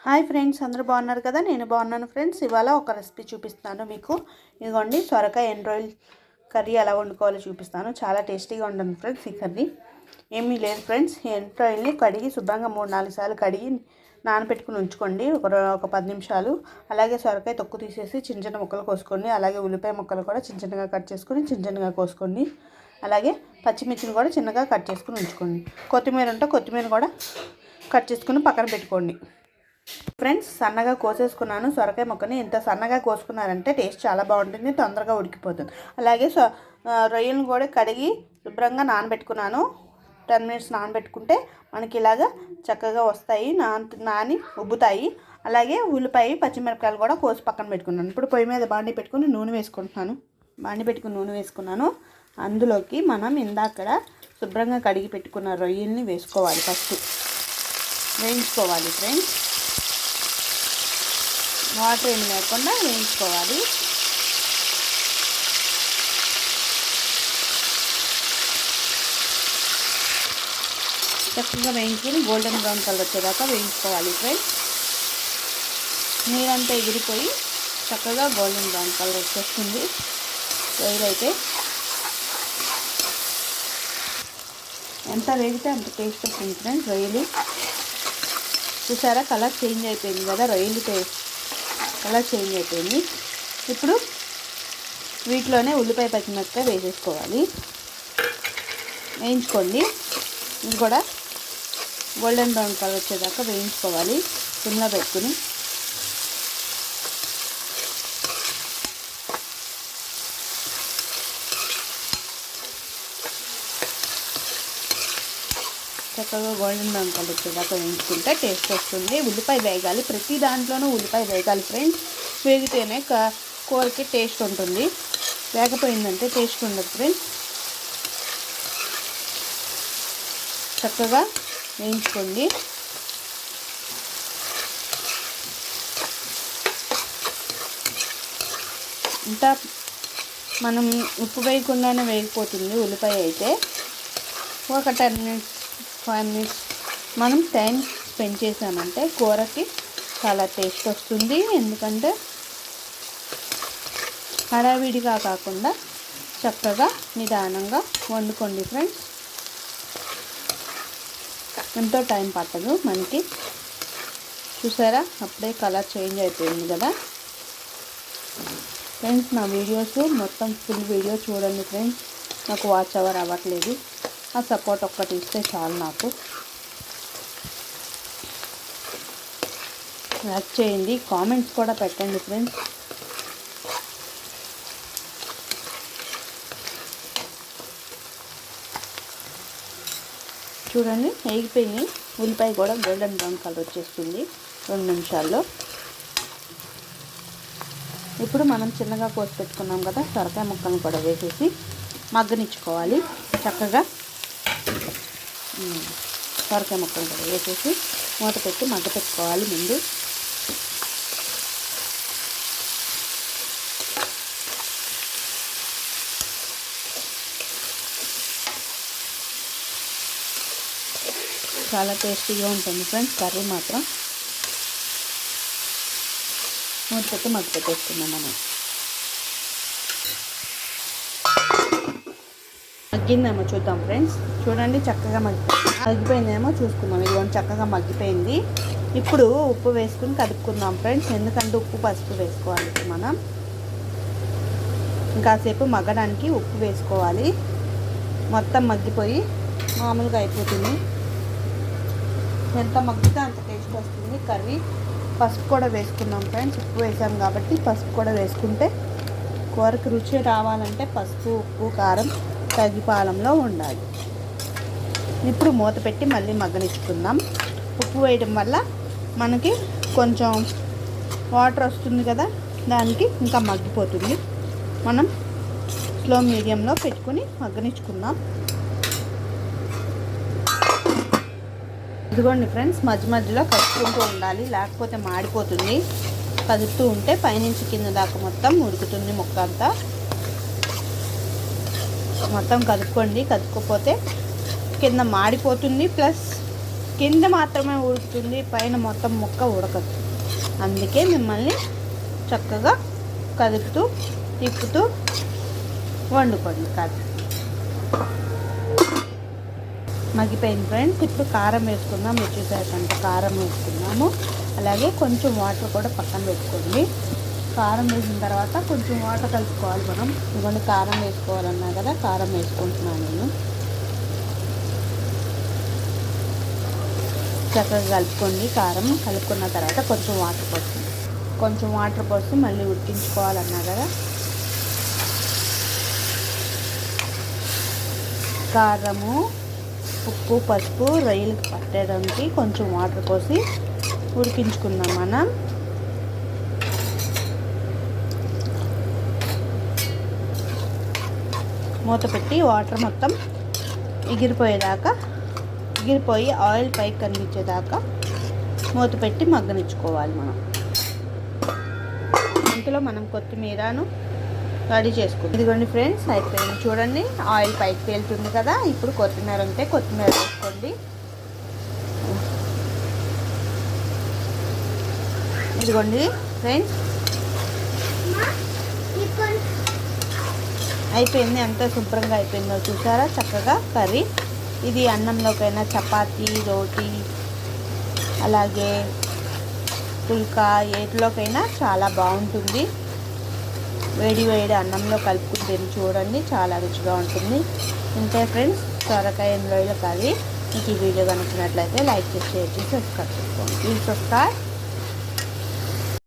Hi friends, అందరూ బాగున్నారు కదా? నేను బాగున్నాను ఫ్రెండ్స్. ఇవాళ ఒక రెసిపీ చూపిస్తాను మీకు. ఇదిగోండి, సొరకాయ ఎండ్ రాయిల్ కర్రీ ఎలా వండుకోవాలో చూపిస్తాను. చాలా టేస్టీగా ఉంటుంది ఫ్రెండ్స్. ఈ కర్రీ ఏమీ లేదు ఫ్రెండ్స్. ఎండ్ రాయిల్ని కడిగి శుభ్రంగా 3-4 సార్లు కడిగి నానబెట్టుకుని ఉంచుకోండి ఒక 10 నిమిషాలు. అలాగే సొరకాయ తొక్కు తీసేసి చిన్న చిన్న ముక్కలు కోసుకోండి. అలాగే ఉల్లిపాయ ముక్కలు కూడా చిన్న చిన్నగా కట్ చేసుకొని చిన్న చిన్నగా కోసుకోండి. అలాగే పచ్చిమిర్చిని కూడా చిన్నగా కట్ చేసుకుని ఉంచుకోండి. కొత్తిమీర ఉంటే కొత్తిమీర కూడా కట్ చేసుకుని పక్కన పెట్టుకోండి ఫ్రెండ్స్. సన్నగా కోసేసుకున్నాను సొరకాయ ముక్కని. ఇంత సన్నగా కోసుకున్నారంటే టేస్ట్ చాలా బాగుంటుంది, తొందరగా ఉడికిపోతుంది. అలాగే రొయ్యలను కూడా కడిగి శుభ్రంగా నానబెట్టుకున్నాను. 10 మినిట్స్ నానబెట్టుకుంటే మనకి ఇలాగా చక్కగా వస్తాయి, నాని ఉబ్బుతాయి. అలాగే ఉల్లిపాయ పచ్చిమిరపకాయలు కూడా కోసి పక్కన పెట్టుకున్నాను. ఇప్పుడు పొయ్యి మీద బాండి పెట్టుకుని నూనె వేసుకున్నాను. అందులోకి మనం ఇందాక శుభ్రంగా కడిగి పెట్టుకున్న రొయ్యల్ని వేసుకోవాలి. ఫస్ట్ వేయించుకోవాలి ఫ్రెండ్స్. వాటర్ ఏమి లేకుండా వేయించుకోవాలి. చక్కగా వేయించుకొని గోల్డెన్ బ్రౌన్ కలర్ వచ్చేదాకా వేయించుకోవాలి ఫ్రెండ్స్. నీరంతా ఎగిరిపోయి చక్కగా గోల్డెన్ బ్రౌన్ కలర్ వచ్చేస్తుంది. అయితే ఎంత వేగితే అంత టేస్ట్ వస్తుంది ఫ్రెండ్స్. రొయ్యలు చూసారా, కలర్ చేంజ్ అయిపోయింది కదా. రొయ్యలు కలర్ చేంజ్ అయిపోయింది. ఇప్పుడు వీటిలోనే ఉల్లిపాయ పచ్చిమిరపకాయ వేసేసుకోవాలి. వేయించుకోండి. ఇది కూడా గోల్డెన్ బ్రౌన్ కలర్ వచ్చేదాకా వేయించుకోవాలి సిమ్లో పెట్టుకుని. చక్కగా గోల్డెన్ బ్రౌన్ కలర్ వచ్చేదాకా వేయించుకుంటే టేస్ట్ వస్తుంది. ఉల్లిపాయ వేగాలి, ప్రతి దాంట్లోనూ ఉల్లిపాయ వేగాలి ఫ్రెండ్స్. వేగితేనే కూరకి టేస్ట్ ఉంటుంది. వేగపోయిందంటే టేస్ట్ ఉండదు ఫ్రెండ్స్. చక్కగా వేయించుకోండి. ఇంకా మనం ఉప్పు వేయకుండానే వేగిపోతుంది ఉల్లిపాయ అయితే. ఒక 10 మినిట్స్ 5 మినిట్స్ మనం టైం స్పెండ్ చేసామంటే కూరకి చాలా టేస్ట్ వస్తుంది. ఎందుకంటే హడావిడిగా కాకుండా చక్కగా నిదానంగా వండుకోండి ఫ్రెండ్స్. ఎంతో టైం పట్టదు మనకి. చూసారా, అప్పుడే కలర్ చేంజ్ అయిపోయింది కదా ఫ్రెండ్స్. నా వీడియోస్ మొత్తం ఫుల్ వీడియో చూడండి ఫ్రెండ్స్. నాకు వాచ్ అవర్ అవ్వట్లేదు. ఆ సపోర్ట్ ఒక్కటి ఇస్తే చాలు నాకు. లైక్ చేయండి, కామెంట్స్ కూడా పెట్టండి ఫ్రెండ్స్. చూడండి, వేగిపోయింది. ఉల్లిపాయ కూడా గోల్డెన్ బ్రౌన్ కలర్ వచ్చేస్తుంది 2 నిమిషాల్లో. ఇప్పుడు మనం చిన్నగా కోసి పెట్టుకున్నాం కదా సొరకాయ ముక్కలను కూడా వేసేసి మగ్గనిచ్చుకోవాలి. చక్కగా సొరకాయ ముక్కలు కూడా వేసేసి మూత పెట్టి మగ్గ పెట్టుకోవాలి ముందు. చాలా టేస్టీగా ఉంటుంది ఫ్రెండ్స్ కర్రీ మాత్రం. మూత పెట్టి మగ్గ పెట్టేసుకుందాం మనం. మగ్గిందేమో చూద్దాం ఫ్రెండ్స్. చూడండి, చక్కగా మగ్గిపోయిందేమో చూసుకుందాం. ఇదిగోండి, చక్కగా మగ్గిపోయింది. ఇప్పుడు ఉప్పు వేసుకుని కలుపుకుందాం ఫ్రెండ్స్. ఎందుకంటే ఉప్పు పసుపు వేసుకోవాలి మనం. ఇంకాసేపు మగ్గడానికి ఉప్పు వేసుకోవాలి. మొత్తం మగ్గిపోయి మామూలుగా అయిపోతుంది. ఎంత మగ్గితే అంత టేస్ట్ వస్తుంది కర్రీ. పసుపు కూడా వేసుకుందాం ఫ్రెండ్స్. ఉప్పు వేసాం కాబట్టి పసుపు కూడా వేసుకుంటే కూరకి రుచి రావాలంటే పసుపు, ఉప్పు, కారం తగిపాలంలో ఉండాలి. ఇప్పుడు మూత పెట్టి మళ్ళీ మగ్గనిచ్చుకుందాం. ఉప్పు వేయడం వల్ల మనకి కొంచెం వాటర్ వస్తుంది కదా, దానికి ఇంకా మగ్గిపోతుంది. మనం స్లో మీడియంలో పెట్టుకుని మగ్గనిచ్చుకుందాం. ఇదిగోండి ఫ్రెండ్స్, మధ్య మధ్యలో కలుపుకుంటూ ఉండాలి, లేకపోతే మాడిపోతుంది. కదుపుతూ ఉంటే పైనుంచి కింద దాకా మొత్తం ఉడుకుతుంది ముక్క అంతా. మొత్తం కలుపుకోండి, కదుపుకోకపోతే కింద మాడిపోతుంది, ప్లస్ కింద మాత్రమే ఉడుకుతుంది, పైన మొత్తం ముక్క ఉడకదు. అందుకే మిమ్మల్ని చక్కగా కదుపుతూ తిప్పుతూ వండుకోండి. కాదు మగ్గిపోయింది ఫ్రెండ్స్. ఇప్పుడు కారం వేసుకుందాం. రుచిసరికంత కారం వేసుకున్నాము. అలాగే కొంచెం వాటర్ కూడా పక్కన పెట్టుకోండి. కారం వేసిన తర్వాత కొంచెం వాటర్ కలుపుకోవాలి మనం. ఇవన్నీ కారం వేసుకోవాలన్నా కదా, కారం వేసుకుంటున్నాను నేను. చక్కగా కలుపుకోండి. కారం కలుపుకున్న తర్వాత కొంచెం వాటర్ పోసి మళ్ళీ ఉడికించుకోవాలన్నా కదా. కారము, ఉప్పు, పసుపు రొయ్యలకి పట్టడానికి కొంచెం వాటర్ పోసి ఉడికించుకుందాం మనం. మూత పెట్టి వాటర్ మొత్తం ఎగిరిపోయి ఆయిల్ పైకి కనిపించేదాకా మూత పెట్టి మగ్గనిచ్చుకోవాలి మనం. ఇంతలో మనం కొత్తిమీరను రెడీ చేసుకుంటాం. ఇదిగోండి ఫ్రెండ్స్, అయిపోయింది చూడండి. ఆయిల్ పైకి తేలుతుంది కదా. ఇప్పుడు కొత్తిమీర ఉంటే కొత్తిమీర వేసుకోండి. ఇదిగోండి ఫ్రెండ్స్, అయిపోయింది. ఎంత శుభ్రంగా అయిపోయిందో చూసారా, చక్కగా కర్రీ. ఇది అన్నంలోకైనా, చపాతీ, రోటీ, అలాగే పుల్కా ఏటిలోకైనా చాలా బాగుంటుంది. వేడి అన్నంలో కలుపుకుంటే చూడండి, చాలా రుచిగా ఉంటుంది. ఇంతే ఫ్రెండ్స్, సొరకాయ రొయ్యల కర్రీ. మీకు ఈ వీడియో కనుక్కున్నట్లయితే లైక్ చేసి, షేర్ చేసి, సబ్స్క్రైబ్ చేసుకోండి. Please subscribe.